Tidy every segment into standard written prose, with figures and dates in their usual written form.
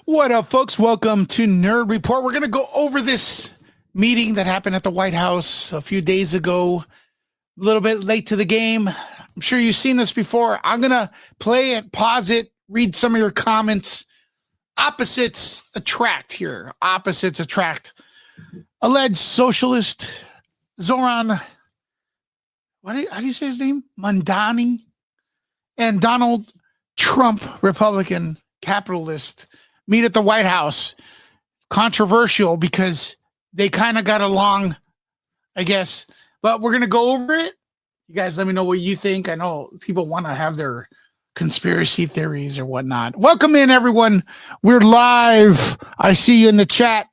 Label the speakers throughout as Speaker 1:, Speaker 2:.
Speaker 1: What up, folks? Welcome to Nerd Report. We're going to go over this meeting that happened at the White House a few days ago. A little bit late to the game. I'm sure you've seen this before. I'm going to play it, pause it, read some of your comments. Opposites attract here. Opposites attract. Alleged socialist Zoran, how do you say his name? Mamdani, and Donald Trump, Republican capitalist, meet at the White House. Controversial because they kind of got along, I guess. But we're going to go over it. You guys let me know what you think. I know people want to have their conspiracy theories or whatnot. Welcome in, everyone. We're live. I see you in the chat.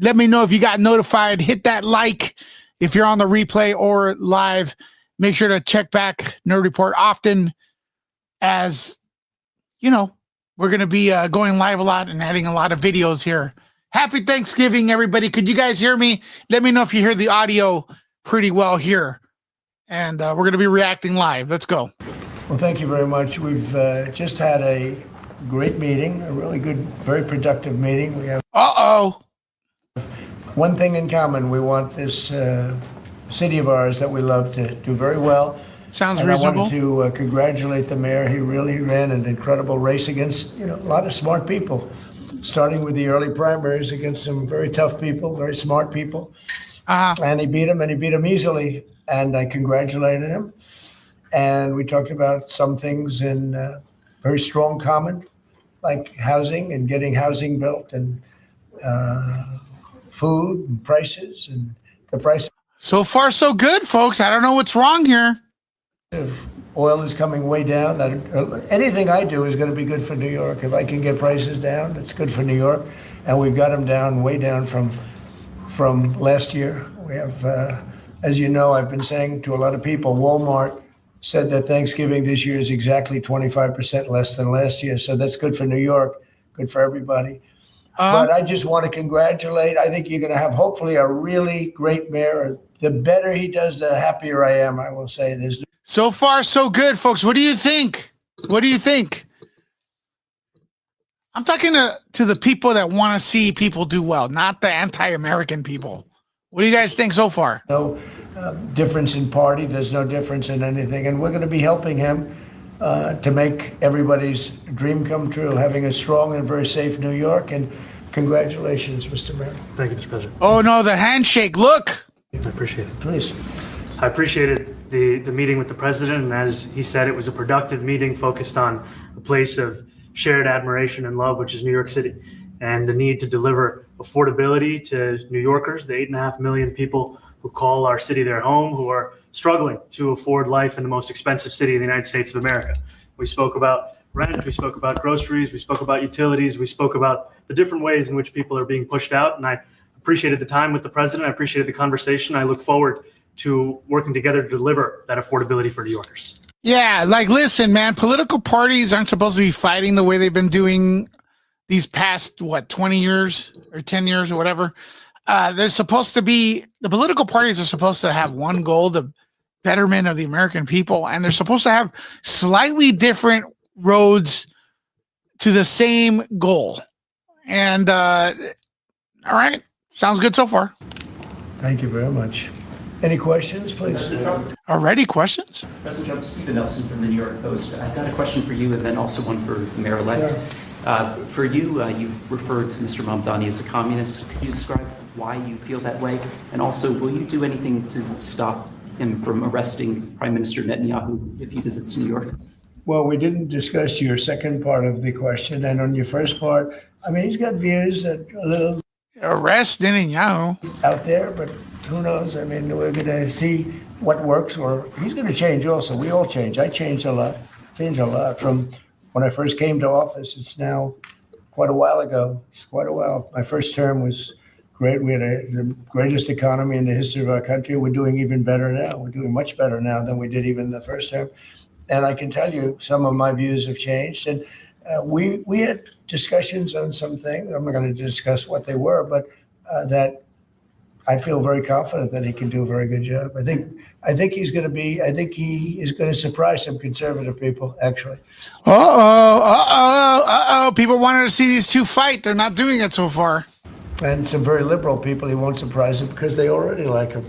Speaker 1: Let me know if you got notified. Hit that like if you're on the replay or live. Make sure to check back Nerd Report often, as you know, we're going to be going live a lot and adding a lot of videos here. Happy Thanksgiving, everybody. Could you guys hear me? Let me know if you hear the audio pretty well here. And we're going to be reacting live. Let's go.
Speaker 2: Well, thank you very much. We've just had a great meeting, a really good, very productive meeting. We have one thing in common. We want this city of ours that we love to do very well.
Speaker 1: Sounds reasonable.
Speaker 2: I wanted to congratulate the mayor. He really ran an incredible race against, a lot of smart people, starting with the early primaries against some very tough people, very smart people. And he beat them easily. And I congratulated him. And we talked about some things in very strong common, like housing and getting housing built, and food and prices and the price.
Speaker 1: So far, so good, folks. I don't know what's wrong here.
Speaker 2: If oil is coming way down, that anything I do is going to be good for New York. If I can get prices down, it's good for New York. And we've got them down, way down from last year. We have, as you know, I've been saying to a lot of people, Walmart said that Thanksgiving this year is exactly 25% less than last year. So that's good for New York, good for everybody. But I just want to congratulate. I think you're going to have hopefully a really great mayor. The better he does, the happier I am, I will say. There's
Speaker 1: so far, so good, folks. What do you think? What do you think? I'm talking to the people that want to see people do well, not the anti-American people. What do you guys think so far?
Speaker 2: No difference in party. There's no difference in anything. And we're going to be helping him to make everybody's dream come true, having a strong and very safe New York. And congratulations, Mr. Mayor.
Speaker 3: Thank you, Mr. President.
Speaker 1: Oh, no, the handshake. Look.
Speaker 3: I appreciate it.
Speaker 2: Please.
Speaker 3: I appreciated the meeting with the president, and as he said, it was a productive meeting focused on a place of shared admiration and love, which is New York City, and the need to deliver affordability to New Yorkers, the 8.5 million people who call our city their home, who are struggling to afford life in the most expensive city in the United States of America. We spoke about rent, we spoke about groceries, we spoke about utilities, we spoke about the different ways in which people are being pushed out, and I appreciated the time with the president. I appreciated the conversation. I look forward to working together to deliver that affordability for New Yorkers.
Speaker 1: Yeah, like, listen, man, political parties aren't supposed to be fighting the way they've been doing these past, 20 years or 10 years or whatever. They're supposed to be, the political parties are supposed to have one goal, the betterment of the American people, and they're supposed to have slightly different roads to the same goal. And, all right, sounds good so far.
Speaker 2: Thank you very much. Any questions, please?
Speaker 1: Already questions?
Speaker 4: President Trump, Stephen Nelson from the New York Post. I've got a question for you and then also one for the mayor-elect. For you, you've referred to Mr. Mamdani as a communist. Could you describe why you feel that way? And also, will you do anything to stop him from arresting Prime Minister Netanyahu if he visits New York?
Speaker 2: Well, we didn't discuss your second part of the question. And on your first part, I mean, he's got views that a little
Speaker 1: arrest Netanyahu
Speaker 2: out there, but who knows? I mean, we're going to see what works, or he's going to change also. We all change. I changed a lot from when I first came to office. It's now quite a while ago. It's quite a while. My first term was great. We had the greatest economy in the history of our country. We're doing even better now. We're doing much better now than we did even the first term. And I can tell you some of my views have changed. And we had discussions on some things. I'm not going to discuss what they were, but that I feel very confident that he can do a very good job. I think he's going to be. I think he is going to surprise some conservative people. Actually,
Speaker 1: People wanted to see these two fight. They're not doing it so far.
Speaker 2: and some very liberal people, he won't surprise them because they already like him.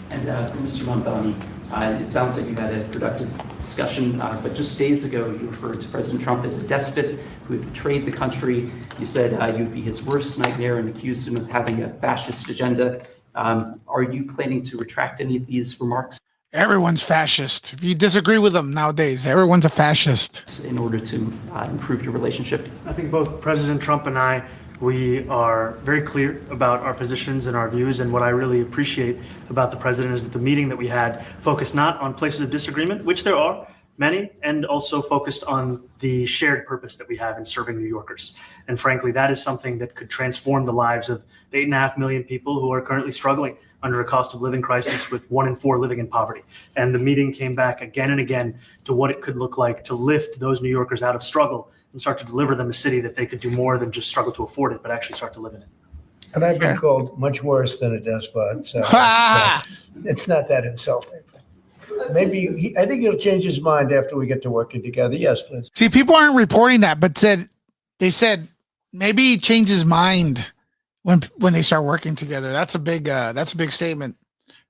Speaker 4: And for Mr. Mamdani, it sounds like you had a productive discussion, but just days ago you referred to President Trump as a despot who had betrayed the country. You said you'd be his worst nightmare and accused him of having a fascist agenda. Are you planning to retract any of these remarks?
Speaker 1: Everyone's fascist. If you disagree with them nowadays, everyone's a fascist.
Speaker 4: In order to improve your relationship?
Speaker 3: I think both President Trump and I, we are very clear about our positions and our views, and what I really appreciate about the president is that the meeting that we had focused not on places of disagreement, which there are many, and also focused on the shared purpose that we have in serving New Yorkers. And frankly, that is something that could transform the lives of the 8.5 million people who are currently struggling under a cost of living crisis, with 1 in 4 living in poverty. And the meeting came back again and again to what it could look like to lift those New Yorkers out of struggle and start to deliver them a city that they could do more than just struggle to afford it, but actually start to live in it.
Speaker 2: And I've been called much worse than a despot, so it's not that insulting. Maybe I think he'll change his mind after we get to working together. Yes, please.
Speaker 1: See, people aren't reporting that, but they said maybe he changed his mind when they start working together. That's a big statement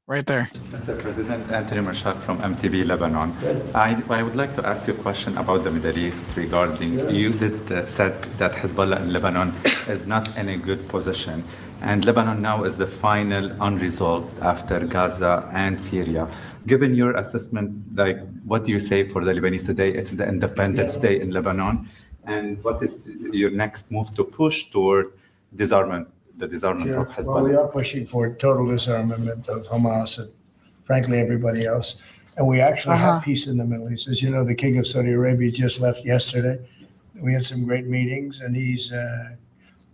Speaker 1: right there.
Speaker 5: Mr. President, Anthony Marshak from MTV Lebanon. I would like to ask you a question about the Middle East regarding, you said that Hezbollah in Lebanon is not in a good position. And Lebanon now is the final unresolved after Gaza and Syria. Given your assessment, like, what do you say for the Lebanese today? It's the independent state in Lebanon. And what is your next move to push toward disarmament? The disarmament of Hezbollah.
Speaker 2: Well, we are pushing for total disarmament of Hamas and, frankly, everybody else. And we actually have peace in the Middle East. As you know, the King of Saudi Arabia just left yesterday. We had some great meetings, and he's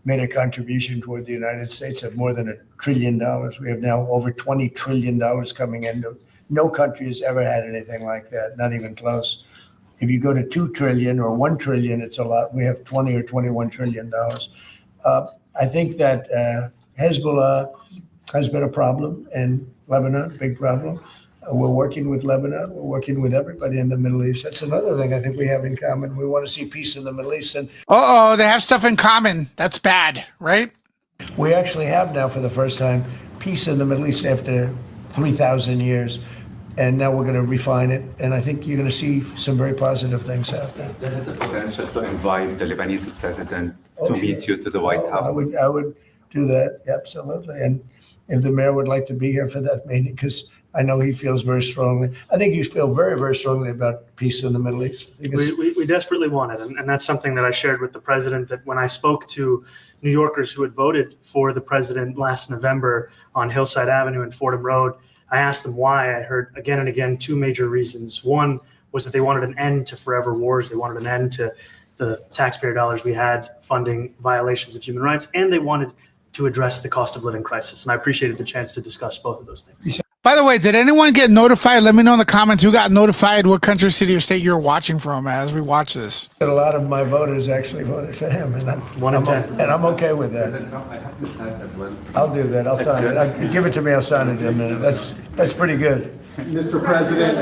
Speaker 2: made a contribution toward the United States of more than $1 trillion. We have now over $20 trillion coming in. No country has ever had anything like that, not even close. If you go to 2 trillion or 1 trillion, it's a lot. We have 20 or $21 trillion. I think that Hezbollah has been a problem in Lebanon, big problem. We're working with Lebanon. We're working with everybody in the Middle East. That's another thing I think we have in common. We want to see peace in the Middle East. And
Speaker 1: they have stuff in common. That's bad, right?
Speaker 2: we actually have now, for the first time, peace in the Middle East after 3,000 years. And now we're going to refine it. And I think you're going to see some very positive things happen.
Speaker 5: There is a potential to invite the Lebanese president to meet you to the White House.
Speaker 2: I would do that, absolutely. And if the mayor would like to be here for that meeting, because I know he feels very strongly. I think you feel very, very strongly about peace in the Middle East.
Speaker 3: We desperately want it. And that's something that I shared with the president, that when I spoke to New Yorkers who had voted for the president last November on Hillside Avenue and Fordham Road, I asked them why. I heard again and again two major reasons. One was that they wanted an end to forever wars. They wanted an end to the taxpayer dollars we had funding violations of human rights, and they wanted to address the cost of living crisis. And I appreciated the chance to discuss both of those things.
Speaker 1: By the way, did anyone get notified? Let me know in the comments who got notified, what country, city, or state you're watching from as we watch this.
Speaker 2: A lot of my voters actually voted for him, and I'm okay with that.
Speaker 5: I have this hat as well.
Speaker 2: I'll do that. I'll sign it. Give it to me. I'll sign it in a minute. That's pretty good.
Speaker 6: Mr. President,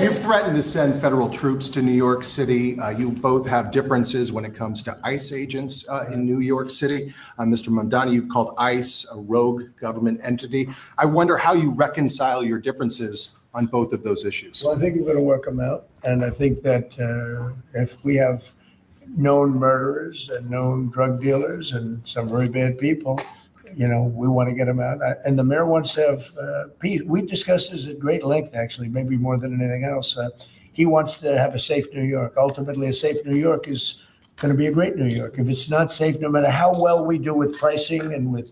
Speaker 6: you've threatened to send federal troops to New York City. You both have differences when it comes to ICE agents in New York City. Mr. Mamdani, you've called ICE a rogue government entity. I wonder how you reconcile your differences on both of those issues.
Speaker 2: Well, I think we're going to work them out. And I think that if we have known murderers and known drug dealers and some very bad people, we want to get them out. And the mayor wants to have peace. We discussed this at great length, actually, maybe more than anything else. He wants to have a safe New York. Ultimately, a safe New York is going to be a great New York. If it's not safe, no matter how well we do with pricing and with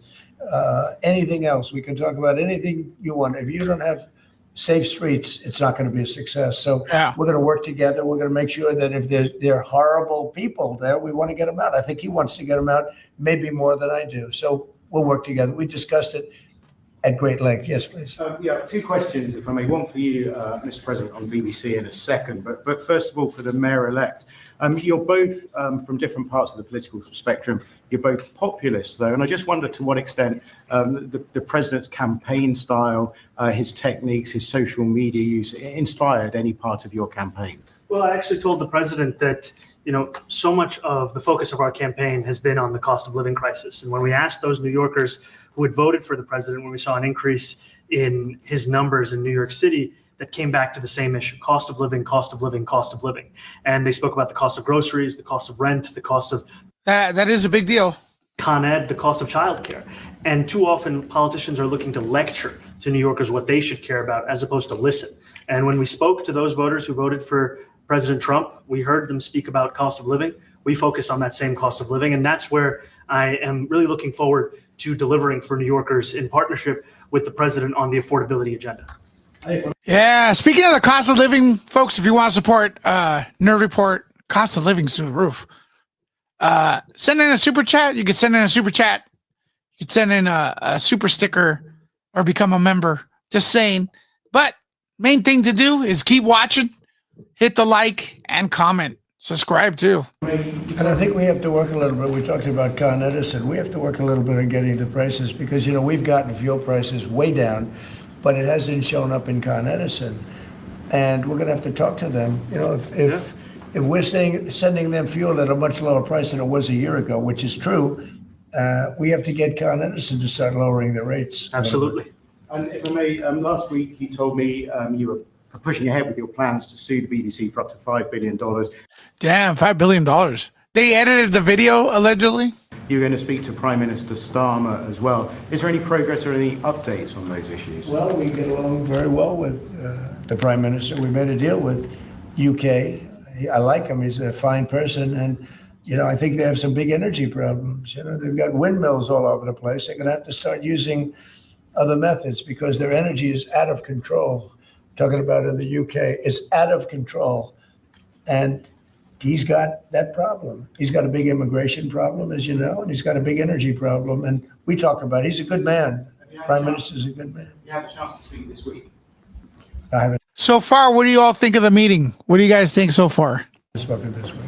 Speaker 2: anything else, we can talk about anything you want. If you don't have safe streets, it's not going to be a success. So We're going to work together. We're going to make sure that if there are horrible people there, we want to get them out. I think he wants to get them out maybe more than I do. So we'll work together. We discussed it at great length. Yes, please.
Speaker 7: Two questions, if I may. One for you, Mr. President, on BBC in a second. But first of all, for the mayor-elect, You're both from different parts of the political spectrum. You're both populists, though, and I just wonder to what extent the president's campaign style, his techniques, his social media use inspired any part of your campaign.
Speaker 3: Well, I actually told the president that, so much of the focus of our campaign has been on the cost of living crisis. And when we asked those New Yorkers who had voted for the president, when we saw an increase in his numbers in New York City, that came back to the same issue: cost of living, cost of living, cost of living. And they spoke about the cost of groceries, the cost of rent, the cost of
Speaker 1: That is a big deal.
Speaker 3: Con Ed, the cost of childcare. And too often politicians are looking to lecture to New Yorkers what they should care about as opposed to listen. And when we spoke to those voters who voted for President Trump, we heard them speak about cost of living. We focus on that same cost of living. And that's where I am really looking forward to delivering for New Yorkers in partnership with the president on the affordability agenda.
Speaker 1: Yeah. Speaking of the cost of living, folks, if you want to support Nerd Report, cost of living's through the roof. Send in a super chat. You can send in a super chat. You can send in a super sticker or become a member. Just saying. But main thing to do is keep watching, hit the like and comment. Subscribe too.
Speaker 2: And I think we have to work a little bit. We talked about Con Edison. We have to work a little bit on getting the prices because, we've gotten fuel prices way down, but it hasn't shown up in Con Edison. And we're going to have to talk to them. If we're sending them fuel at a much lower price than it was a year ago, which is true, we have to get Con Edison to start lowering the rates.
Speaker 3: Absolutely.
Speaker 7: And if I may, last week you told me you were pushing ahead with your plans to sue the BBC for up to $5 billion.
Speaker 1: Damn, $5 billion. They edited the video, allegedly.
Speaker 7: You're going to speak to Prime Minister Starmer as well. Is there any progress or any updates on those issues?
Speaker 2: Well, we get along very well with the Prime Minister. We made a deal with UK. I like him. He's a fine person. And, I think they have some big energy problems. They've got windmills all over the place. They're going to have to start using other methods because their energy is out of control. Talking about in the UK, it's out of control. And he's got that problem. He's got a big immigration problem, as you know, and he's got a big energy problem. And we talk about it. He's a good man. Prime Minister's a good man.
Speaker 7: You have a chance to speak this week.
Speaker 2: I haven't
Speaker 1: So far, what do you all think of the meeting? What do you guys think so far?
Speaker 2: spoken this week.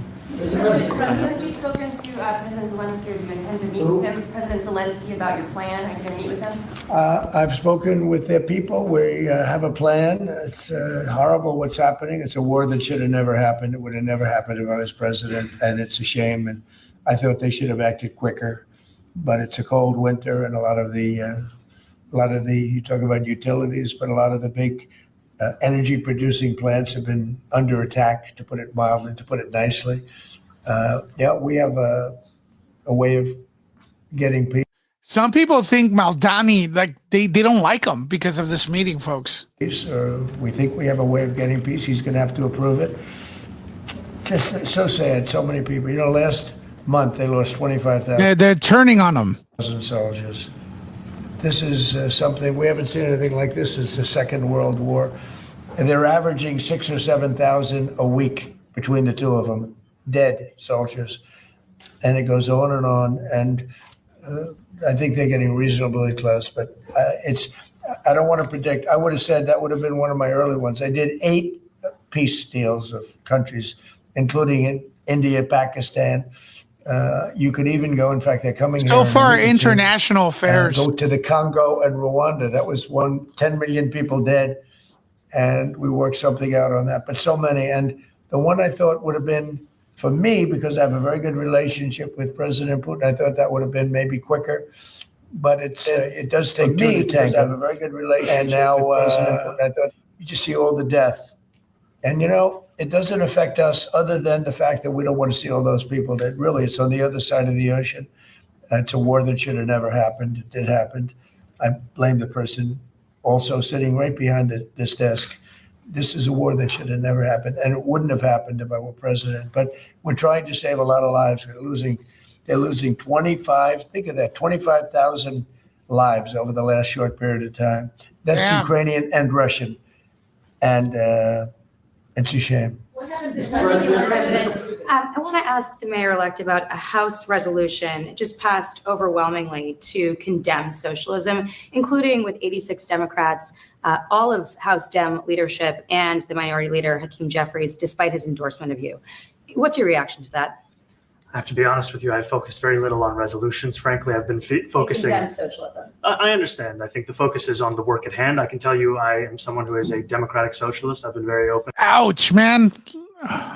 Speaker 8: Have you spoken to President Zelensky, or do you intend to meet with him, President Zelensky, about your plan? Are you going to meet with him?
Speaker 2: I've spoken with their people. We have a plan. It's horrible what's happening. It's a war that should have never happened. It would have never happened if I was president, and it's a shame. And I thought they should have acted quicker. But it's a cold winter, and a lot of the you talk about utilities, but a lot of the big energy producing plants have been under attack, to put it mildly, to put it nicely. We have a way of getting peace.
Speaker 1: Some people think Mamdani, they don't like him because of this meeting, folks.
Speaker 2: Or we think we have a way of getting peace. He's going to have to approve it. Just so sad. So many people. Last month they lost 25,000
Speaker 1: They're turning on him.
Speaker 2: soldiers. This is something we haven't seen anything like this since the Second World War, and they're averaging 6,000 or 7,000 a week between the two of them, dead soldiers, and it goes on and on. And I think they're getting reasonably close, but I don't want to predict. I would have said that would have been one of my early ones. I did 8 peace deals of countries, including in India, Pakistan. You could even go, in fact, they're coming here.
Speaker 1: So far, international affairs.
Speaker 2: Go to the Congo and Rwanda. That was 10 million people dead. And we worked something out on that, but so many. And the one I thought would have been, for me, because I have a very good relationship with President Putin, I thought that would have been maybe quicker. But it does take two to tango. I have a very good relationship. And now with President Putin, I thought you just see all the death. And, it doesn't affect us other than the fact that we don't want to see all those people that really, it's on the other side of the ocean. It's a war that should have never happened. It did happen. I blame the person also sitting right behind this desk. This is a war that should have never happened, and it wouldn't have happened if I were president. But we're trying to save a lot of lives. They're losing 25,000 lives over the last short period of time. That's Ukrainian and Russian. And it's a shame.
Speaker 9: I want to ask the mayor-elect about a House resolution just passed overwhelmingly to condemn socialism, including with 86 Democrats, all of House Dem leadership, and the minority leader, Hakeem Jeffries, despite his endorsement of you. What's your reaction to that?
Speaker 3: I have to be honest with you, I've focused very little on resolutions. Frankly, I've been focusing.
Speaker 9: Condemn socialism.
Speaker 3: I understand. I think the focus is on the work at hand. I can tell you I am someone who is a democratic socialist. I've been very open
Speaker 1: Ouch, man.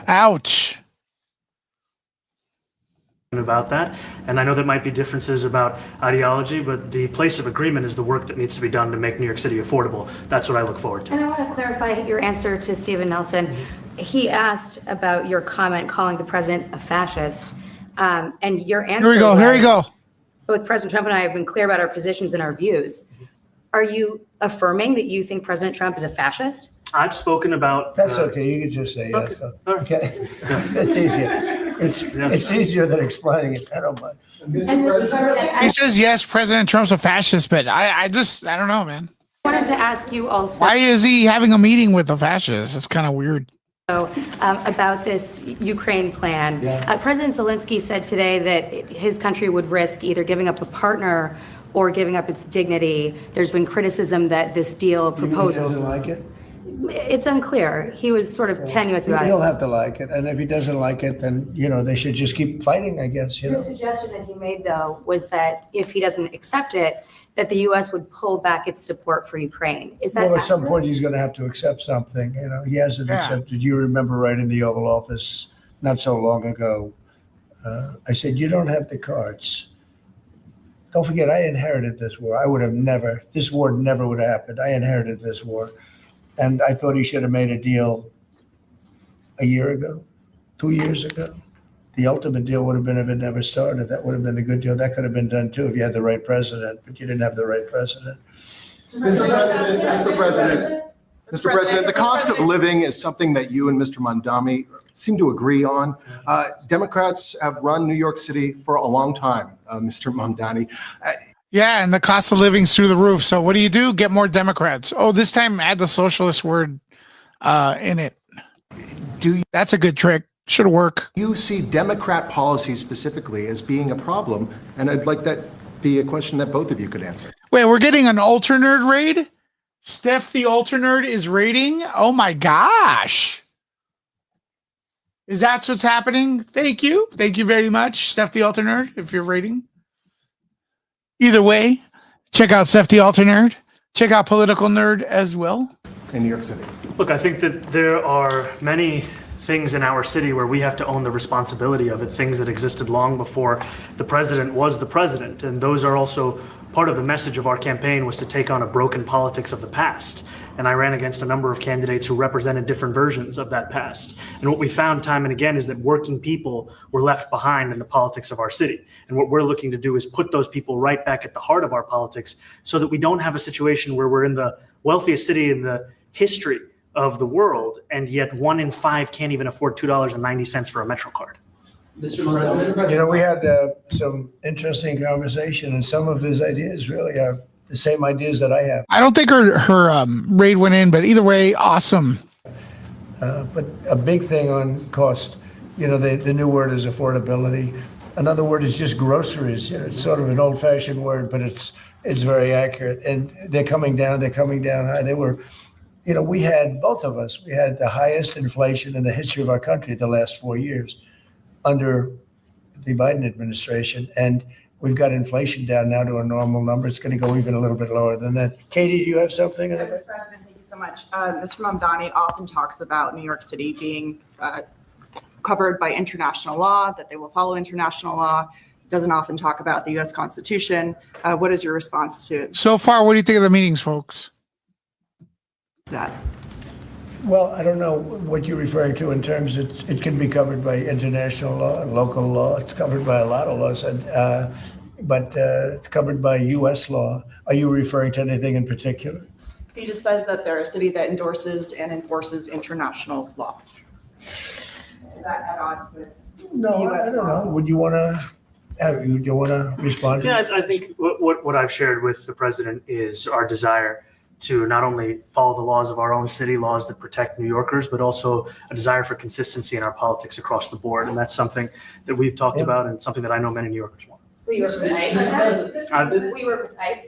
Speaker 1: Ouch.
Speaker 3: about that. And I know there might be differences about ideology, but the place of agreement is the work that needs to be done to make New York City affordable. That's what I look forward to.
Speaker 9: And I want to clarify your answer to Stephen Nelson. He asked about your comment calling the president a fascist. And your answer
Speaker 1: Here we go. Here we go.
Speaker 9: Both President Trump and I have been clear about our positions and our views. Are you affirming that you think President Trump is a fascist?
Speaker 3: I've spoken about.
Speaker 2: That's okay. You can just say yes.
Speaker 3: Okay. All right.
Speaker 2: Okay. It's easier. It's easier than explaining it. I don't mind.
Speaker 1: He says, yes, President Trump's a fascist, but I don't know, man.
Speaker 9: I wanted to ask you also.
Speaker 1: Why is he having a meeting with a fascist? It's kind of weird.
Speaker 9: About this Ukraine plan.
Speaker 2: Yeah.
Speaker 9: President Zelensky said today that his country would risk either giving up a partner or giving up its dignity. There's been criticism that this deal
Speaker 2: He
Speaker 9: proposal.
Speaker 2: doesn't like it.
Speaker 9: It's unclear. He was sort of tenuous about
Speaker 2: He'll
Speaker 9: it.
Speaker 2: have to like it. And if he doesn't like it, then, they should just keep fighting, I guess,
Speaker 9: The suggestion that he made, though, was that if he doesn't accept it, that the U.S. would pull back its support for Ukraine. Is that
Speaker 2: Well, at some
Speaker 9: accurate?
Speaker 2: point, he's going to have to accept something. He hasn't
Speaker 1: Yeah.
Speaker 2: accepted. You remember right in the Oval Office not so long ago, I said, you don't have the cards. Don't forget, I inherited this war. This war never would have happened. I inherited this war. And I thought he should have made a deal a year ago, 2 years ago. The ultimate deal would have been if it never started. That would have been the good deal. That could have been done too if you had the right president, but you didn't have the right president.
Speaker 6: Mr. President, the cost of living is something that you and Mr. Mamdani seem to agree on. Democrats have run New York City for a long time, Mr. Mamdani.
Speaker 1: Yeah, and the cost of living's through the roof. So what do? Get more Democrats. Oh, this time add the socialist word in it. That's a good trick. Should work.
Speaker 6: You see Democrat policy specifically as being a problem, and I'd like that be a question that both of you could answer.
Speaker 1: Wait, we're getting an Ultra Nerd raid? Steph the Ultra Nerd is raiding? Oh my gosh. Is that what's happening? Thank you. Thank you very much, Steph the Ultra Nerd, if you're raiding. Either way, check out Steph the Ultra Nerd. Check out Political Nerd as well.
Speaker 6: In New York City.
Speaker 3: Look, I think that there are many things in our city where we have to own the responsibility of it, things that existed long before the president was the president. And those are also part of the message of our campaign, was to take on a broken politics of the past. And I ran against a number of candidates who represented different versions of that past. And what we found time and again is that working people were left behind in the politics of our city. And what we're looking to do is put those people right back at the heart of our politics so that we don't have a situation where we're in the wealthiest city in the history of the world, and yet 1 in 5 can't even afford $2.90 for a Metro card.
Speaker 4: Mr. President.
Speaker 2: We had some interesting conversation, and some of his ideas really are the same ideas that I have.
Speaker 1: I don't think her raid went in, but either way, awesome.
Speaker 2: But a big thing on cost, the new word is affordability. Another word is just groceries. It's sort of an old-fashioned word, but it's very accurate. And they're coming down high. They were, we had, both of us, we had the highest inflation in the history of our country the last 4 years under the Biden administration. And we've got inflation down now to a normal number. It's going to go even a little bit lower than that. Katie, do you have something?
Speaker 10: Mr. President, thank you so much. Mr. Mamdani often talks about New York City being covered by international law, that they will follow international law. Doesn't often talk about the U.S. Constitution. What is your response to
Speaker 1: So far, what do you think of the meetings, folks?
Speaker 10: that?
Speaker 2: Well, I don't know what you're referring to in terms it can be covered by international law, local law. It's covered by a lot of laws, but it's covered by U.S. law. Are you referring to anything in particular?
Speaker 10: He just says that they're a city that endorses and enforces international law. Is that at odds with
Speaker 2: No, I don't know. Would you want to respond to
Speaker 3: Yeah,
Speaker 2: that?
Speaker 3: I think what I've shared with the president is our desire to not only follow the laws of our own city, laws that protect New Yorkers, but also a desire for consistency in our politics across the board. And that's something that we've talked about and something that I know many New Yorkers want.
Speaker 9: We were with ICE. We were with ICE.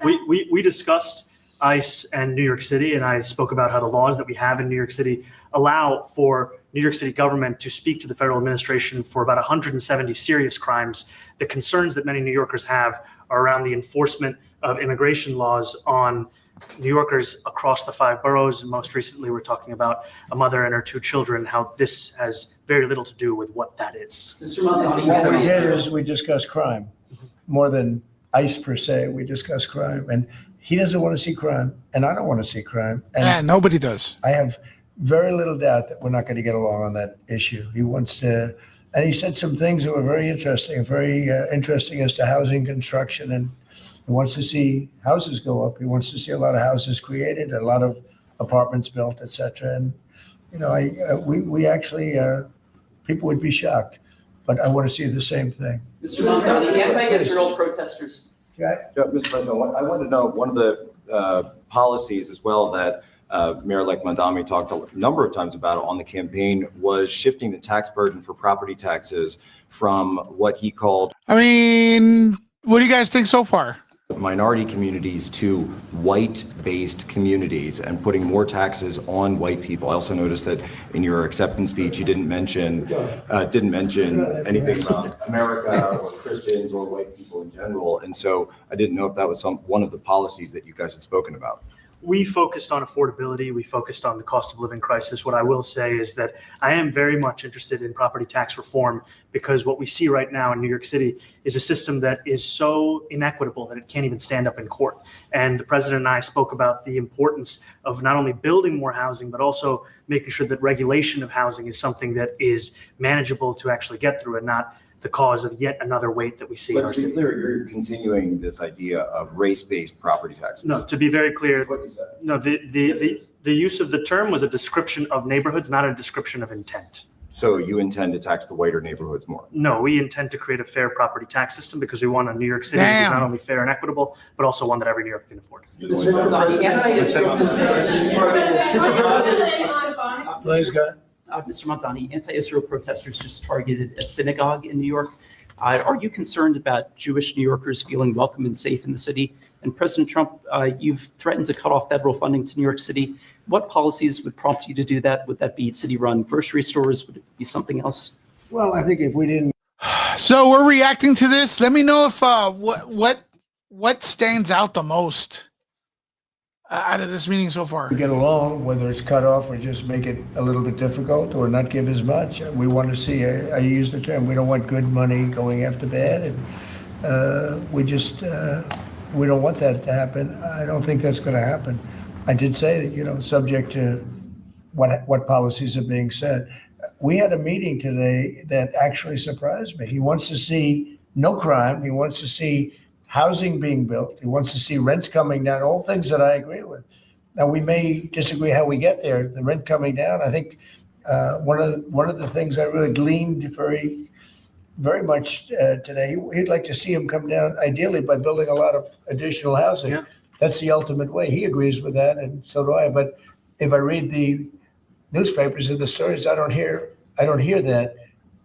Speaker 3: We discussed ICE and New York City, and I spoke about how the laws that we have in New York City allow for New York City government to speak to the federal administration for about 170 serious crimes. The concerns that many New Yorkers have are around the enforcement of immigration laws on New Yorkers across the 5 boroughs. Most recently, we're talking about a mother and her 2 children, how this has very little to do with what that is.
Speaker 4: Mr. Mamdani,
Speaker 2: What we did is we discussed crime more than ICE per se. We discussed crime, and he doesn't want to see crime, and I don't want to see crime. And
Speaker 1: Yeah, nobody does.
Speaker 2: I have very little doubt that we're not going to get along on that issue. He wants to, and he said some things that were very interesting as to housing construction, and he wants to see houses go up. He wants to see a lot of houses created, a lot of apartments built, et cetera. And, you know, we actually, people would be shocked, but I want to see the same thing.
Speaker 4: Mr. Mamdani, anti-Israel protesters.
Speaker 2: Okay?
Speaker 11: Yeah, Mr. President, I want to know one of the policies as well that Mayor-elect Mamdani talked a number of times about on the campaign was shifting the tax burden for property taxes from what he called
Speaker 1: I mean, what do you guys think so far?
Speaker 11: minority communities to white-based communities and putting more taxes on white people. I also noticed that in your acceptance speech, you didn't mention anything about America or Christians or white people in general. And so I didn't know if that was one of the policies that you guys had spoken about.
Speaker 3: We focused on affordability. We focused on the cost of living crisis. What I will say is that I am very much interested in property tax reform, because what we see right now in New York City is a system that is so inequitable that it can't even stand up in court. And the president and I spoke about the importance of not only building more housing, but also making sure that regulation of housing is something that is manageable to actually get through and not the cause of yet another weight that we see in
Speaker 11: But
Speaker 3: our
Speaker 11: to be
Speaker 3: city.
Speaker 11: clear, you're continuing this idea of race-based property taxes.
Speaker 3: No, to be very clear,
Speaker 11: That's what you said.
Speaker 3: no, the use of the term was a description of neighborhoods, not a description of intent.
Speaker 11: So you intend to tax the whiter neighborhoods more?
Speaker 3: No, we intend to create a fair property tax system because we want a New York City that is
Speaker 1: Damn.
Speaker 3: not only fair and equitable, but also one that every New Yorker can afford.
Speaker 4: Mr. Mamdani, anti-Israel
Speaker 2: Blaze got.
Speaker 4: Mr. Mamdani, anti-Israel protesters just targeted a synagogue in New York. Are you concerned about Jewish New Yorkers feeling welcome and safe in the city? And President Trump, you've threatened to cut off federal funding to New York City. What policies would prompt you to do that? Would that be city-run grocery stores? Would it be something else?
Speaker 2: Well, I think if we didn't
Speaker 1: So we're reacting to this. Let me know if what stands out the most out of this meeting so far.
Speaker 2: get along, whether it's cut off or just make it a little bit difficult or not give as much, we want to see, I use the term, we don't want good money going after bad. And we don't want that to happen. I don't think that's going to happen. I did say that, you know, subject to what policies are being said. We had a meeting today that actually surprised me. He wants to see no crime. He wants to see housing being built. He wants to see rents coming down, all things that I agree with. Now, we may disagree how we get there, the rent coming down. I think one of the things I really gleaned very, very much today, he'd like to see him come down ideally by building a lot of additional housing.
Speaker 3: Yeah.
Speaker 2: That's the ultimate way. He agrees with that, and so do I. But if I read the newspapers and the stories, I don't hear that.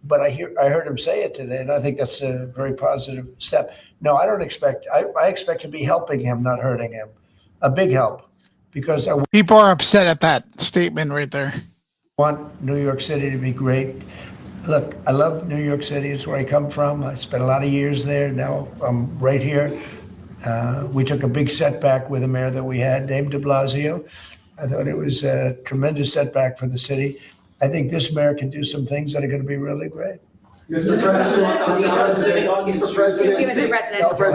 Speaker 2: But I heard him say it today, and I think that's a very positive step. No, I don't expect. I expect to be helping him, not hurting him. A big help, because I
Speaker 1: People are upset at that statement right there.
Speaker 2: want New York City to be great. Look, I love New York City. It's where I come from. I spent a lot of years there. Now I'm right here. We took a big setback with the mayor that we had, named de Blasio. I thought it was a tremendous setback for the city. I think this mayor can do some things that are going to be really great.
Speaker 6: Mr. President, Mr. President,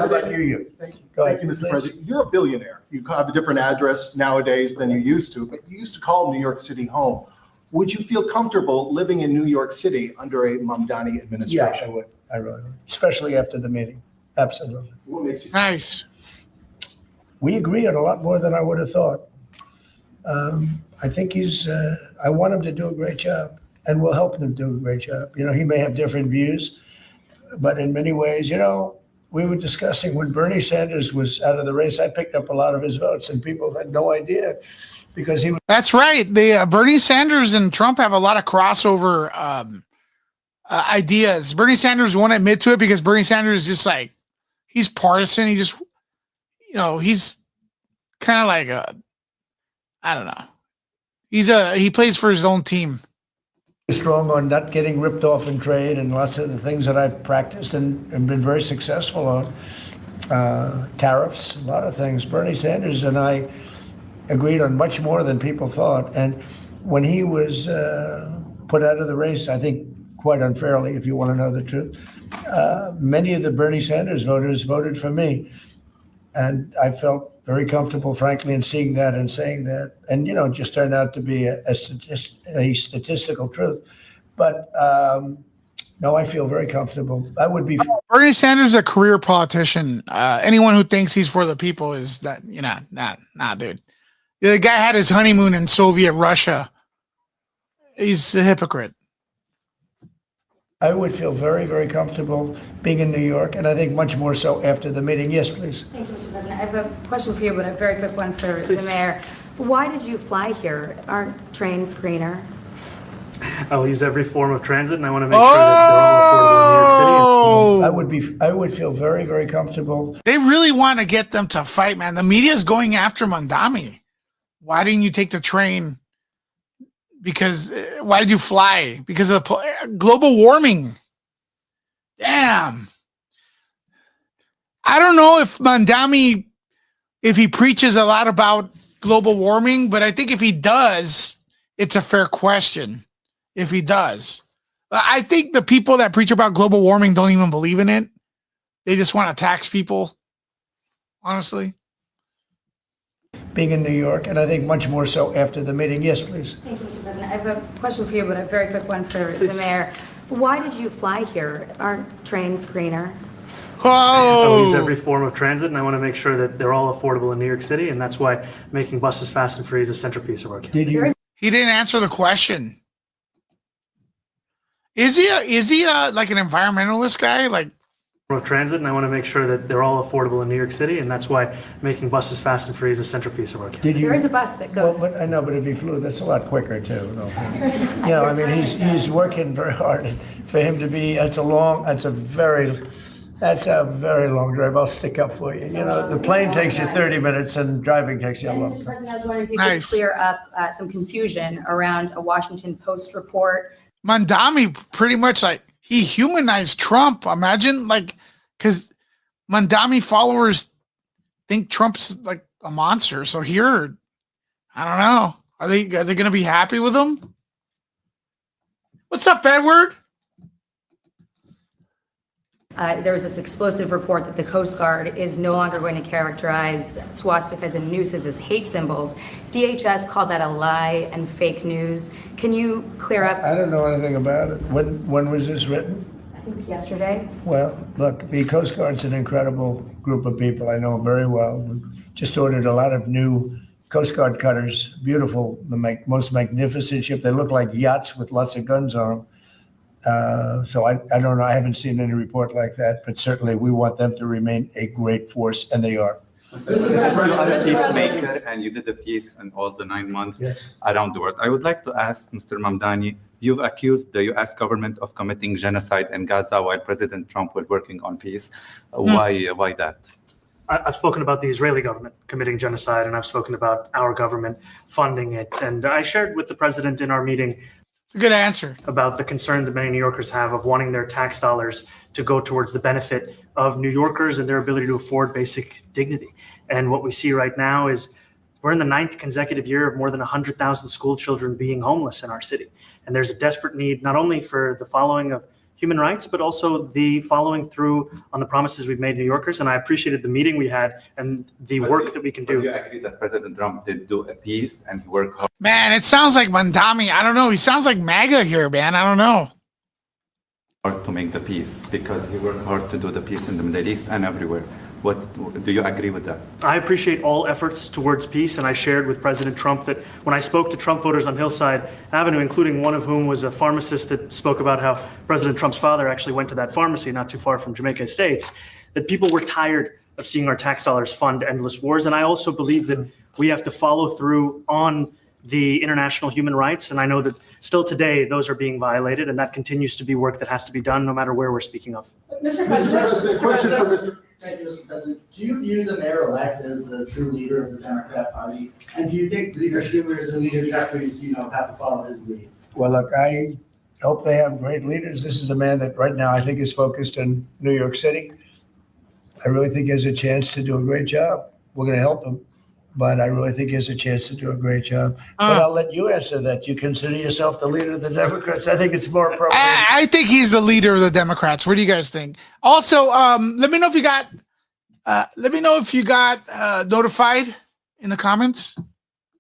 Speaker 2: How about you? Go ahead,
Speaker 6: Thank you, Mr.
Speaker 2: please.
Speaker 6: President. You're a billionaire. You have a different address nowadays than you used to, but you used to call New York City home. Would you feel comfortable living in New York City under a Mamdani
Speaker 2: Yeah,
Speaker 6: administration?
Speaker 2: I would. I really would, especially after the meeting. Absolutely.
Speaker 6: What makes you?
Speaker 1: Nice.
Speaker 2: We agree on a lot more than I would have thought. I think I want him to do a great job, and we'll help him do a great job. You know, he may have different views, but in many ways, you know, we were discussing when Bernie Sanders was out of the race, I picked up a lot of his votes, and people had no idea because he was.
Speaker 1: That's right. The Bernie Sanders and Trump have a lot of crossover ideas. Bernie Sanders won't admit to it because Bernie Sanders is just like, he's partisan. He just, you know, he's kind of like I don't know. He plays for his own team.
Speaker 2: strong on not getting ripped off in trade and lots of the things that I've practiced and been very successful on. Tariffs, a lot of things. Bernie Sanders and I agreed on much more than people thought. And when he was put out of the race, I think quite unfairly, if you want to know the truth, many of the Bernie Sanders voters voted for me. And I felt very comfortable, frankly, in seeing that and saying that. And, it just turned out to be a statistical truth. But no, I feel very comfortable. I would be.
Speaker 1: Bernie Sanders is a career politician. Anyone who thinks he's for the people is that, nah, dude. The guy had his honeymoon in Soviet Russia. He's a hypocrite.
Speaker 2: I would feel very, very comfortable being in New York, and I think much more so after the meeting. Yes, please.
Speaker 9: Thank you, Mr. President. I have a question for you, but a very quick one for the mayor. Why did you fly here? Aren't trains greener?
Speaker 3: I'll use every form of transit, and I want to make sure that they're all affordable in New York City.
Speaker 2: I would feel very, very comfortable.
Speaker 1: They really want to get them to fight, man. The media is going after Mamdani. Why didn't you take the train? Because why did you fly? Because of global warming. Damn. I don't know if Mamdani, if he preaches a lot about global warming, but I think if he does, it's a fair question. If he does, I think the people that preach about global warming don't even believe in it. They just want to tax people. Honestly.
Speaker 2: Being in New York, and I think much more so after the meeting. Yes, please.
Speaker 9: Thank you, Mr. President. I have a question for you, but a very quick one for the mayor. Why did you fly here? Aren't trains greener?
Speaker 3: I'll use every form of transit, and I want to make sure that they're all affordable in New York City, and that's why making buses fast and free is a centerpiece of our campaign.
Speaker 1: He didn't answer the question. Is he like an environmentalist guy? Like
Speaker 3: Of transit, and I want to make sure that they're all affordable in New York City, and that's why making buses fast and free is a centerpiece of our campaign.
Speaker 9: There is a bus that goes.
Speaker 2: Well, I know, but if he flew, that's a lot quicker too. I mean, he's working very hard. For him to be, that's a very long drive. I'll stick up for you. The plane takes you 30 minutes, and driving takes you a
Speaker 9: And
Speaker 2: long
Speaker 9: Mr.
Speaker 2: time.
Speaker 9: President, I was wondering if you
Speaker 1: Nice.
Speaker 9: could clear up some confusion around a Washington Post report.
Speaker 1: Mamdani pretty much like he humanized Trump. Imagine because Mamdani followers think Trump's like a monster. So here, I don't know. Are they going to be happy with him? What's up, Edward?
Speaker 9: There was this explosive report that the Coast Guard is no longer going to characterize swastikas and nooses as hate symbols. DHS called that a lie and fake news. Can you clear up?
Speaker 2: I don't know anything about it. When was this written?
Speaker 9: I think yesterday.
Speaker 2: Well, look, the Coast Guard's an incredible group of people. I know them very well. We just ordered a lot of new Coast Guard cutters. Beautiful, the most magnificent ship. They look like yachts with lots of guns on them. So I don't know. I haven't seen any report like that, but certainly we want them to remain a great force, and they are.
Speaker 5: Peacemaker, and you did a piece in all the 9 months around the world. I would like to ask Mr. Mamdani, you've accused the U.S. government of committing genocide in Gaza while President Trump was working on peace. Why that?
Speaker 3: I've spoken about the Israeli government committing genocide, and I've spoken about our government funding it. And I shared with the president in our meeting
Speaker 1: It's a good answer.
Speaker 3: about the concern that many New Yorkers have of wanting their tax dollars to go towards the benefit of New Yorkers and their ability to afford basic dignity. And what we see right now is we're in the 9th consecutive year of more than 100,000 school children being homeless in our city. And there's a desperate need not only for the following of human rights, but also the following through on the promises we've made New Yorkers. And I appreciated the meeting we had and the work that we can do.
Speaker 5: Do you agree that President Trump did do a piece and he worked hard
Speaker 1: Man, it sounds like Mamdani. I don't know. He sounds like MAGA here, man. I don't know.
Speaker 5: to make the peace? Because he worked hard to do the peace in the Middle East and everywhere. What do you agree with that?
Speaker 3: I appreciate all efforts towards peace, and I shared with President Trump that when I spoke to Trump voters on Hillside Avenue, including one of whom was a pharmacist that spoke about how President Trump's father actually went to that pharmacy not too far from Jamaica Estates, that people were tired of seeing our tax dollars fund endless wars. And I also believe that we have to follow through on the international human rights. And I know that still today, those are being violated, and that continues to be work that has to be done no matter where we're speaking of.
Speaker 12: Mr. President, question for Mr. Thank you, Mr. President. Do you view the mayor-elect as the true leader of the Democrat Party? And do you think Leader Schumer and Leader Jeffries, have to follow his lead?
Speaker 2: Well, look, I hope they have great leaders. This is a man that right now I think is focused in New York City. I really think he has a chance to do a great job. We're going to help him, but I really think he has a chance to do a great job. But I'll let you answer that. You consider yourself the leader of the Democrats? I think it's more appropriate.
Speaker 1: I think he's the leader of the Democrats. What do you guys think? Also, let me know if you got notified in the comments.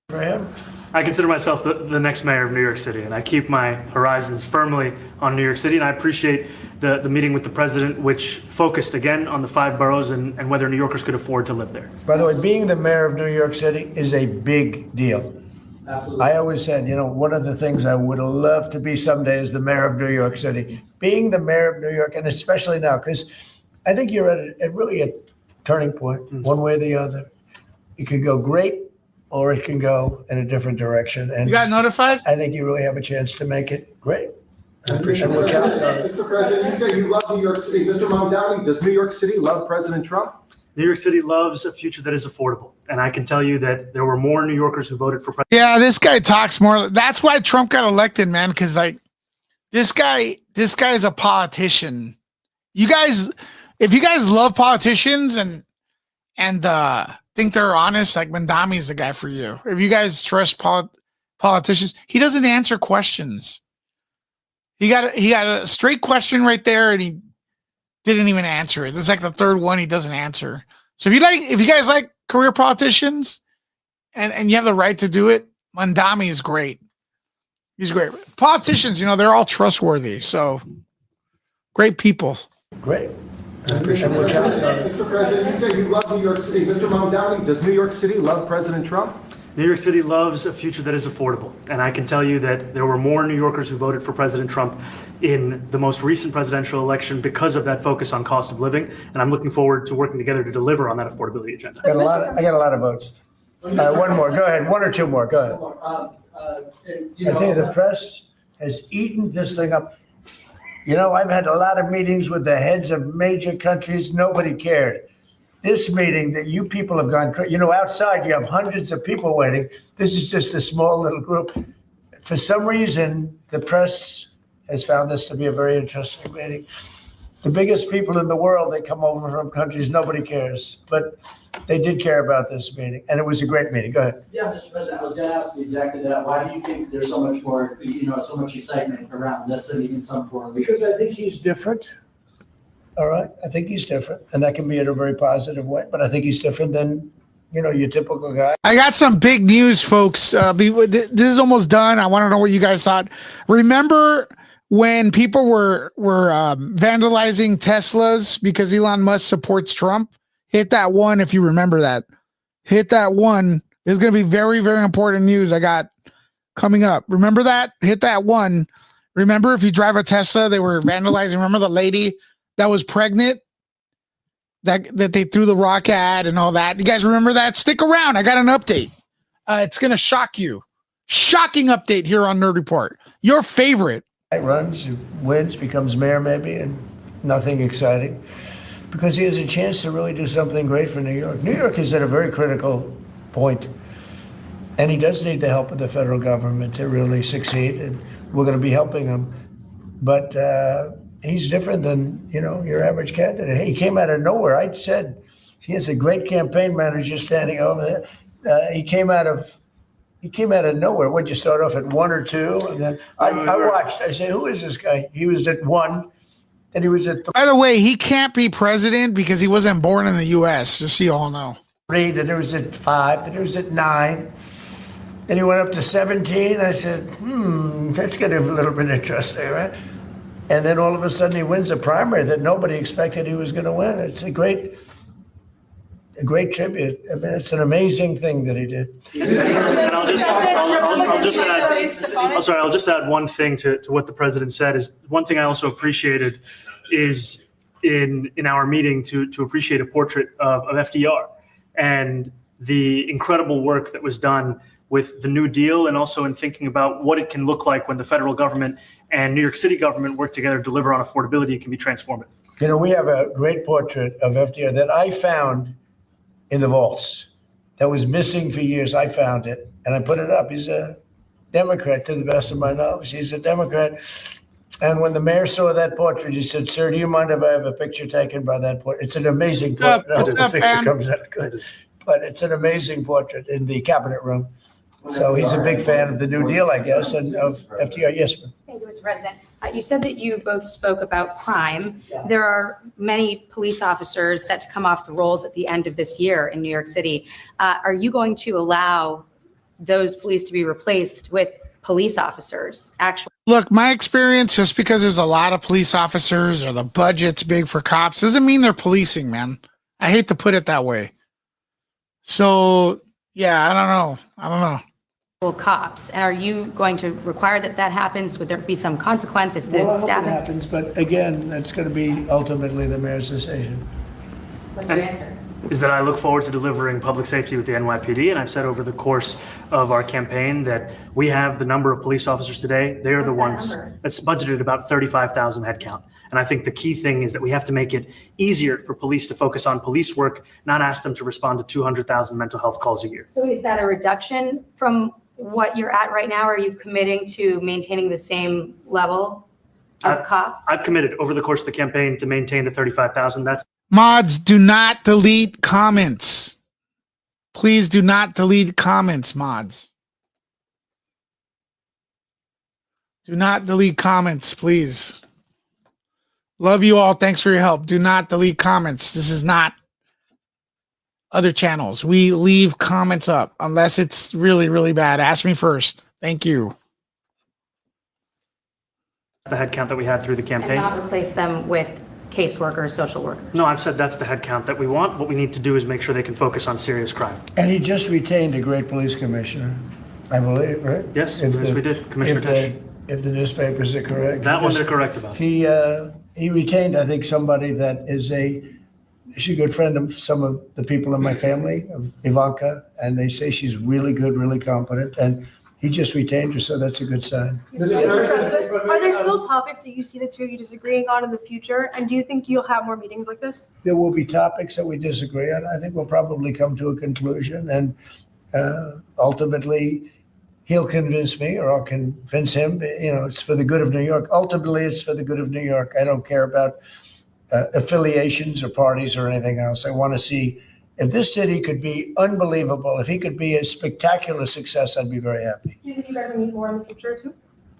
Speaker 2: For him?
Speaker 3: I consider myself the next mayor of New York City, and I keep my horizons firmly on New York City, and I appreciate the meeting with the president, which focused again on the 5 boroughs and whether New Yorkers could afford to live there.
Speaker 2: By the way, being the mayor of New York City is a big deal.
Speaker 12: Absolutely.
Speaker 2: I always said, one of the things I would love to be someday is the mayor of New York City. Being the mayor of New York, and especially now, because I think you're at really a turning point, one way or the other. It could go great, or it can go in a different direction. And
Speaker 1: You got notified?
Speaker 2: I think you really have a chance to make it great.
Speaker 6: Mr. President, you say you love New York City. Mr. Mamdani, does New York City love President Trump?
Speaker 3: New York City loves a future that is affordable, and I can tell you that there were more New Yorkers who voted for president.
Speaker 1: Yeah, this guy talks more. That's why Trump got elected, man. Because this guy is a politician. You guys, if you guys love politicians and think they're honest, like Mamdani is the guy for you. If you guys trust politicians, he doesn't answer questions. He got a straight question right there, and he didn't even answer it. This is like the third one he doesn't answer. So if you guys like career politicians, and you have the right to do it, Mamdani is great. He's great. Politicians, they're all trustworthy. So great people.
Speaker 2: Great.
Speaker 6: Mr. President, you say you love New York City. Mr. Mamdani, does New York City love President Trump?
Speaker 3: New York City loves a future that is affordable, and I can tell you that there were more New Yorkers who voted for President Trump in the most recent presidential election because of that focus on cost of living, and I'm looking forward to working together to deliver on that affordability agenda.
Speaker 2: I got a lot of votes. One more. Go ahead. 1 or 2 more. Go ahead. I tell you, the press has eaten this thing up. I've had a lot of meetings with the heads of major countries. Nobody cared. This meeting that you people have gone, outside you have hundreds of people waiting. This is just a small little group. For some reason, the press has found this to be a very interesting meeting. The biggest people in the world, they come over from countries nobody cares, but they did care about this meeting, and it was a great meeting. Go ahead.
Speaker 12: Yeah, Mr. President, I was going to ask you exactly that. Why do you think there's so much more, so much excitement around this city in some form?
Speaker 2: Because I think he's different. All right. I think he's different, and that can be in a very positive way, but I think he's different than, your typical guy.
Speaker 1: I got some big news, folks. This is almost done. I want to know what you guys thought. Remember when people were vandalizing Teslas because Elon Musk supports Trump? Hit that 1 if you remember that. Hit that 1. There's going to be very, very important news I got coming up. Remember that? Hit that 1. Remember, if you drive a Tesla, they were vandalizing. Remember the lady that was pregnant that they threw the rock at and all that? You guys remember that? Stick around. I got an update. It's going to shock you. Shocking update here on Nerd Report. Your favorite.
Speaker 2: Runs, wins, becomes mayor maybe, and nothing exciting. Because he has a chance to really do something great for New York. New York is at a very critical point, and he does need the help of the federal government to really succeed, and we're going to be helping him. But he's different than, your average candidate. He came out of nowhere. I said he has a great campaign manager standing over there. He came out of nowhere. What'd you start off at 1 or 2? And then I watched. I said, who is this guy? He was at 1. And he was at 3.
Speaker 1: By the way, he can't be president because he wasn't born in the U.S., just so you all know.
Speaker 2: Then he was at 5. Then he was at 9. Then he went up to 17. I said, that's getting a little bit interesting, right? And then all of a sudden he wins a primary that nobody expected he was going to win. It's a great tribute. I mean, it's an amazing thing that he did.
Speaker 3: And I'll just add one thing to what the president said. Is one thing I also appreciated is in our meeting to appreciate a portrait of FDR and the incredible work that was done with the New Deal, and also in thinking about what it can look like when the federal government and New York City government work together to deliver on affordability. It can be transformative.
Speaker 2: We have a great portrait of FDR that I found in the vaults that was missing for years. I found it and I put it up. He's a Democrat, to the best of my knowledge. He's a Democrat. And when the mayor saw that portrait, he said, "Sir, do you mind if I have a picture taken by that portrait?" It's an amazing portrait. I hope the picture
Speaker 1: man?
Speaker 2: comes out good. But it's an amazing portrait in the cabinet room. So he's a big fan of the New Deal, I guess, and of FDR. Yes, ma'am.
Speaker 9: Thank you, Mr. President. You said that you both spoke about crime. There are many police officers set to come off the rolls at the end of this year in New York City. Are you going to allow those police to be replaced with police officers, actual?
Speaker 1: Look, my experience, just because there's a lot of police officers or the budget's big for cops, doesn't mean they're policing, man. I hate to put it that way. So, yeah, I don't know.
Speaker 9: Cops, and are you going to require that that happens? Would there be some consequence if the
Speaker 2: Well, I hope it
Speaker 9: staffing?
Speaker 2: happens, but again, it's going to be ultimately the mayor's decision.
Speaker 9: What's your answer?
Speaker 3: Is that I look forward to delivering public safety with the NYPD, and I've said over the course of our campaign that we have the number of police officers today. They are the
Speaker 9: What's
Speaker 3: ones
Speaker 9: that number?
Speaker 3: that's budgeted about 35,000 headcount. And I think the key thing is that we have to make it easier for police to focus on police work, not ask them to respond to 200,000 mental health calls a year.
Speaker 9: So is that a reduction from what you're at right now? Are you committing to maintaining the same level of cops?
Speaker 3: I've committed over the course of the campaign to maintain the 35,000. That's
Speaker 1: Mods, do not delete comments. Please do not delete comments, mods. Do not delete comments, please. Love you all. Thanks for your help. Do not delete comments. This is not other channels. We leave comments up unless it's really, really bad. Ask me first. Thank you.
Speaker 3: the headcount that we had through the
Speaker 9: And
Speaker 3: campaign.
Speaker 9: not replace them with caseworkers, social workers?
Speaker 3: No, I've said that's the headcount that we want. What we need to do is make sure they can focus on serious crime.
Speaker 2: And he just retained a great police commissioner, I believe, right?
Speaker 3: Yes,
Speaker 2: If
Speaker 3: yes,
Speaker 2: the-
Speaker 3: we did. Commissioner
Speaker 2: if the-
Speaker 3: Tisch.
Speaker 2: If the newspapers are correct.
Speaker 3: That one
Speaker 2: Just-
Speaker 3: they're correct about.
Speaker 2: He retained, I think, somebody that is she's a good friend of some of the people in my family, of Ivanka, and they say she's really good, really competent, and he just retained her, so that's a good sign.
Speaker 13: Mr. President, are there still topics that you see the two of you disagreeing on in the future? And do you think you'll have more meetings like this?
Speaker 2: There will be topics that we disagree on. I think we'll probably come to a conclusion, and ultimately, he'll convince me, or I'll convince him. It's for the good of New York. Ultimately, it's for the good of New York. I don't care about affiliations or parties or anything else. I want to see if this city could be unbelievable. If he could be a spectacular success, I'd be very happy.
Speaker 13: Do you think you guys will meet more in the future too?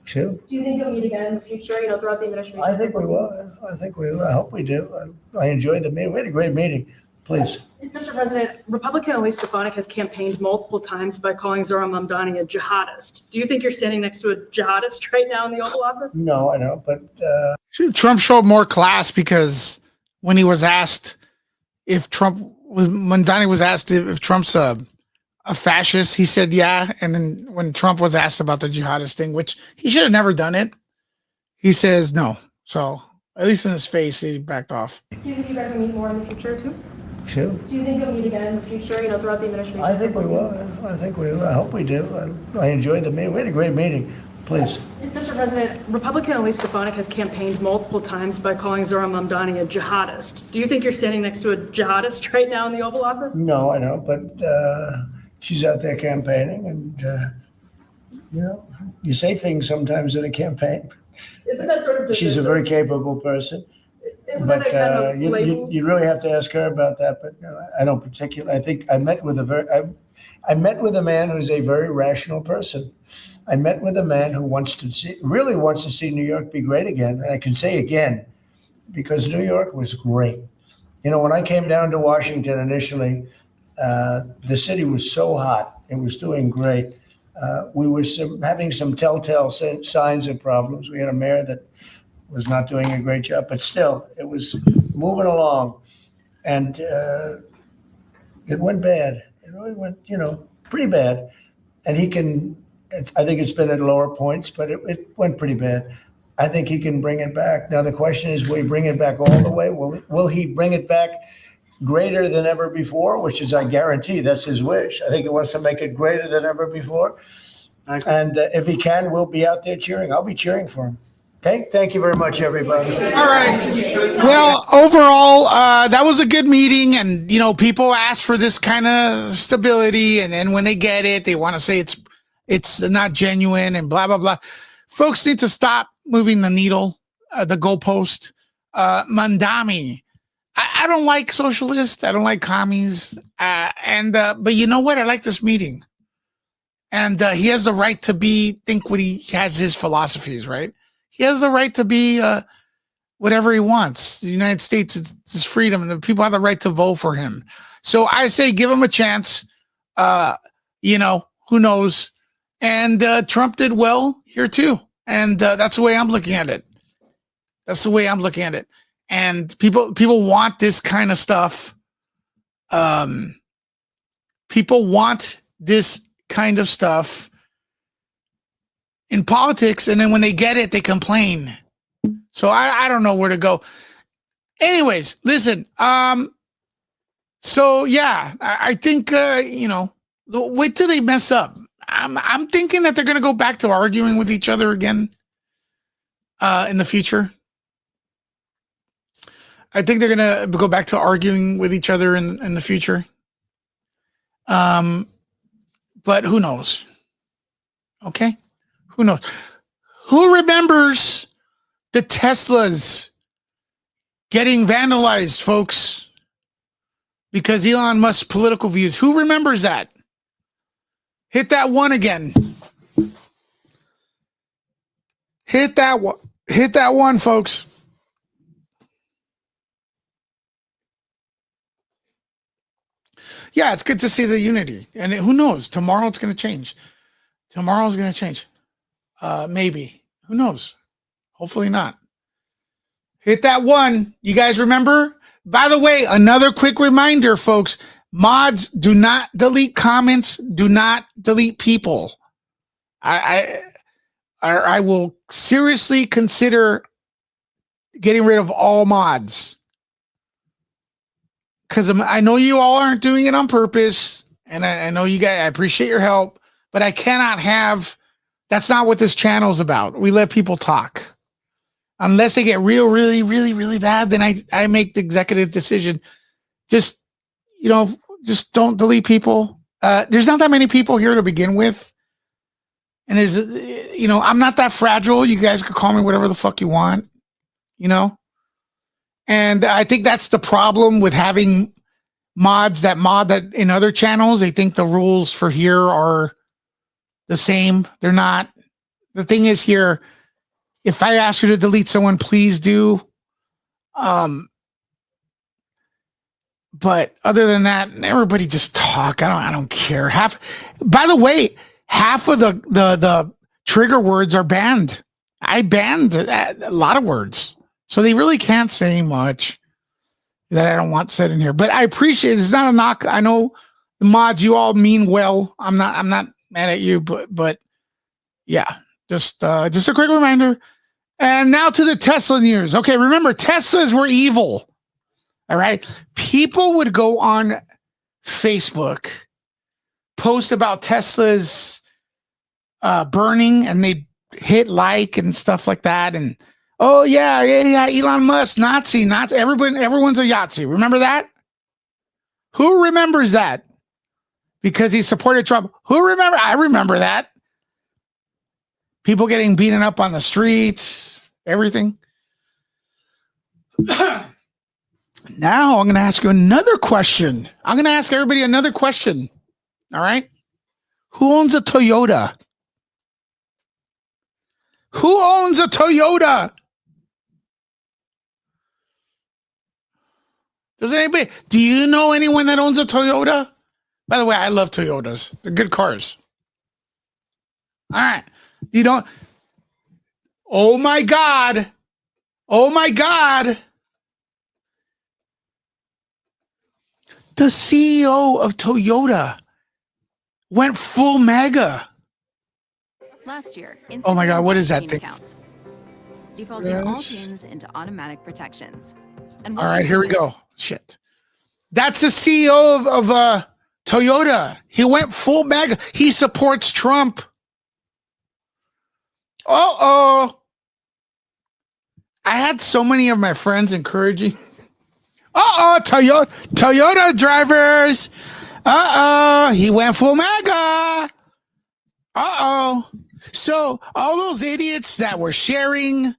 Speaker 2: Sure.
Speaker 13: Do you think you'll meet again in the future, throughout the administration?
Speaker 2: I think we will. I hope we do. I enjoyed the meeting. We had a great meeting. Please.
Speaker 13: Mr. President, Republican Elise Stefanik has campaigned multiple times by calling Zohran Mamdani a jihadist. Do you think you're standing next to a jihadist right now in the Oval Office?
Speaker 2: No, I don't. But
Speaker 1: Trump showed more class because when he was asked Mamdani was asked if Trump's a fascist, he said yeah. And then when Trump was asked about the jihadist thing, which he should have never done it, he says no. So at least in his face, he backed off.
Speaker 13: Do you think you guys will meet more in the future too?
Speaker 2: sure.
Speaker 13: Do you think you'll meet again in the future, throughout the administration?
Speaker 2: I think we will. I hope we do. I enjoyed the meeting. We had a great meeting. Please.
Speaker 13: Mr. President, Republican Elise Stefanik has campaigned multiple times by calling Zohran Mamdani a jihadist. Do you think you're standing next to a jihadist right now in the Oval Office?
Speaker 2: No, I don't. But she's out there campaigning, and you say things sometimes in a campaign.
Speaker 13: Isn't that sort of
Speaker 2: She's a very capable person.
Speaker 13: Isn't
Speaker 2: But
Speaker 13: that a kind of label?
Speaker 2: you really have to ask her about that. But no, I don't particularly. I think I met with I met with a man who's a very rational person. I met with a man who really wants to see New York be great again. And I can say again, because New York was great. When I came down to Washington initially, the city was so hot. It was doing great. We were having some telltale signs of problems. We had a mayor that was not doing a great job, but still, it was moving along. And it went bad. It really went, pretty bad. And I think it's been at lower points, but it went pretty bad. I think he can bring it back. Now, the question is, will he bring it back all the way? Will he bring it back greater than ever before, which is, I guarantee, that's his wish. I think he wants to make it greater than ever before. And if he can, we'll be out there cheering. I'll be cheering for him. Okay, thank you very much, everybody.
Speaker 1: All right. Well, overall, that was a good meeting, and people ask for this kind of stability, and then when they get it, they want to say it's not genuine and blah blah blah. Folks need to stop moving the needle, the goalpost. Mamdani. I don't like socialists. I don't like commies. But you know what? I like this meeting. And he has the right to think what he has his philosophies, right? He has the right to be whatever he wants. The United States is his freedom, and the people have the right to vote for him. So I say give him a chance. Who knows? And Trump did well here too. And that's the way I'm looking at it. That's the way I'm looking at it. And people want this kind of stuff. People want this kind of stuff in politics, and then when they get it, they complain. So I don't know where to go. Anyways, listen. So yeah, I think wait till they mess up. I'm thinking that they're gonna go back to arguing with each other again in the future. I think they're gonna go back to arguing with each other in the future. But who knows? Okay, who knows? Who remembers the Teslas getting vandalized, folks, because Elon Musk's political views? Who remembers that? Hit that one again. Hit that one. Hit that one, folks. Yeah, it's good to see the unity. And who knows? Tomorrow it's going to change. Tomorrow's going to change. Maybe. Who knows? Hopefully not. Hit that one. You guys remember? By the way, another quick reminder, folks. Mods, do not delete comments. Do not delete people. I will seriously consider getting rid of all mods. Because I know you all aren't doing it on purpose. And I know you guys, I appreciate your help. But I cannot have, that's not what this channel is about. We let people talk. Unless they get really, really, really bad, then I make the executive decision. Just don't delete people. There's not that many people here to begin with. And there's, I'm not that fragile. You guys could call me whatever the fuck you want, And I think that's the problem with having mods that in other channels. They think the rules for here are the same. They're not. The thing is here, if I ask you to delete someone, please do. But other than that, everybody just talk. I don't care. By the way, half of the trigger words are banned. I banned a lot of words. So they really can't say much that I don't want said in here. But I appreciate it. It's not a knock. I know the mods, you all mean well. I'm not mad at you, but yeah, just a quick reminder. And now to the Tesla news. Okay, remember, Teslas were evil. All right. People would go on Facebook, post about Tesla's burning, and they hit like and stuff like that. And oh yeah, Elon Musk, Nazi. Everyone's a Yahtzee. Remember that? Who remembers that? Because he supported Trump. Who remember? I remember that. People getting beaten up on the streets, everything. Now I'm going to ask you another question. I'm going to ask everybody another question. All right. Who owns a Toyota? Who owns a Toyota? Do you know anyone that owns a Toyota? By the way, I love Toyotas. They're good cars. All right. You don't. Oh my God. Oh my God. The CEO of Toyota went full MAGA.
Speaker 14: Last year,
Speaker 1: oh my God, what is that thing?
Speaker 14: Accounts, defaulting all teams into automatic protections. And
Speaker 1: all right, here we go. Shit. That's the CEO of Toyota. He went full MAGA. He supports Trump. Uh-oh. I had so many of my friends encouraging. Uh-oh, Toyota drivers. Uh-oh, he went full MAGA. Uh-oh. So all those idiots that were sharing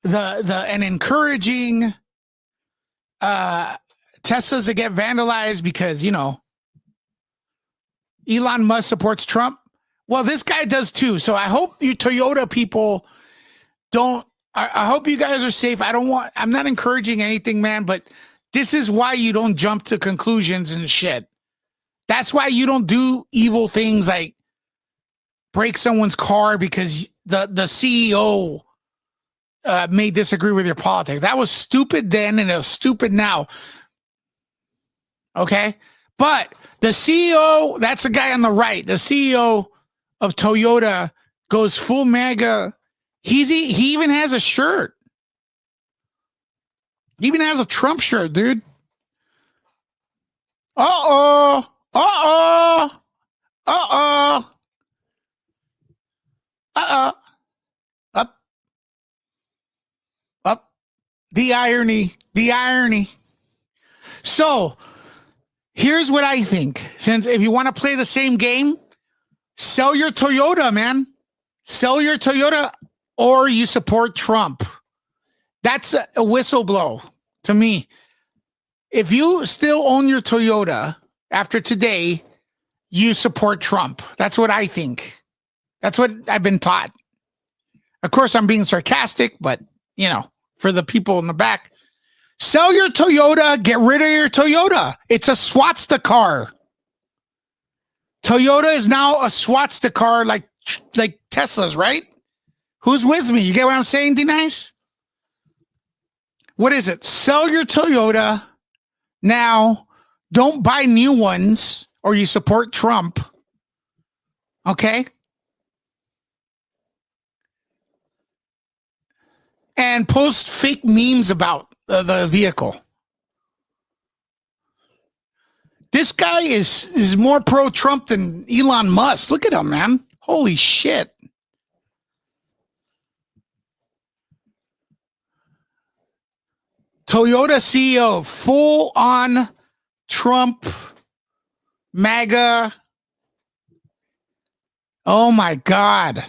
Speaker 1: and encouraging Teslas to get vandalized because, you know, Elon Musk supports Trump. Well, this guy does too. So I hope you Toyota people don't, I hope you guys are safe. I'm not encouraging anything, man, but this is why you don't jump to conclusions and shit. That's why you don't do evil things like break someone's car because the CEO may disagree with your politics. That was stupid then and it was stupid now. Okay? But the CEO, that's the guy on the right, the CEO of Toyota goes full MAGA. He even has a shirt. He even has a Trump shirt, dude. Uh-oh. Uh-oh. Uh-oh. Uh-oh. Up. The irony. The irony. So, here's what I think. Since if you want to play the same game, sell your Toyota, man. Sell your Toyota or you support Trump. That's a whistleblow to me. If you still own your Toyota after today, you support Trump. That's what I think. That's what I've been taught. Of course, I'm being sarcastic, but, you know, for the people in the back, sell your Toyota, get rid of your Toyota. It's a swastika car. Toyota is now a swastika car like Tesla's, right? Who's with me? You get what I'm saying, D-Nice? What is it? Sell your Toyota now. Don't buy new ones or you support Trump. Okay? And post fake memes about the vehicle. This guy is more pro-Trump than Elon Musk. Look at him, man. Holy shit. Toyota CEO, full on Trump, MAGA. Oh my God.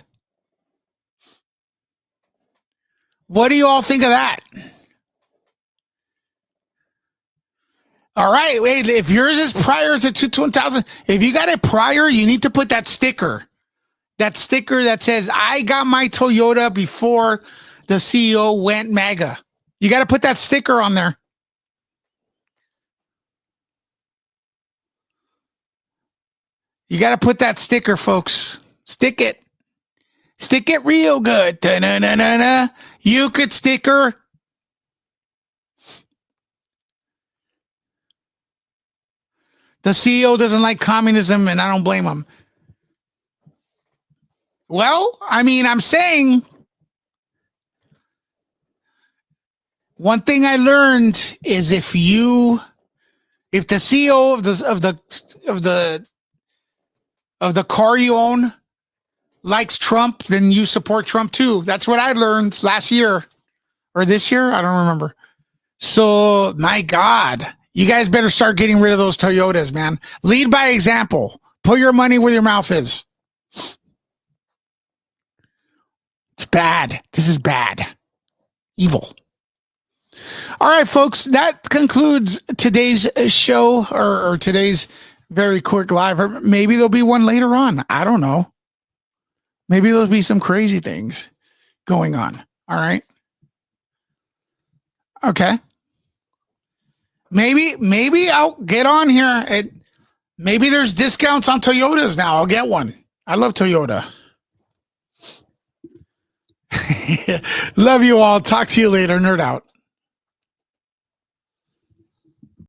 Speaker 1: What do you all think of that? All right, wait, if yours is prior to 2000, if you got it prior, you need to put that sticker. That sticker that says, I got my Toyota before the CEO went MAGA. You got to put that sticker on there. You got to put that sticker, folks. Stick it. Stick it real good. Da-na-na-na-na. You could sticker. The CEO doesn't like communism, and I don't blame him. Well, I mean, I'm saying one thing I learned is if the CEO of the car you own likes Trump, then you support Trump too. That's what I learned last year or this year. I don't remember. So, my God, you guys better start getting rid of those Toyotas, man. Lead by example. Put your money where your mouth is. It's bad. This is bad. Evil. All right, folks, that concludes today's show or today's very quick live. Or maybe there'll be one later on. I don't know. Maybe there'll be some crazy things going on. All right. Okay. Maybe I'll get on here. Maybe there's discounts on Toyotas now. I'll get one. I love Toyota. Love you all. Talk to you later. Nerd out.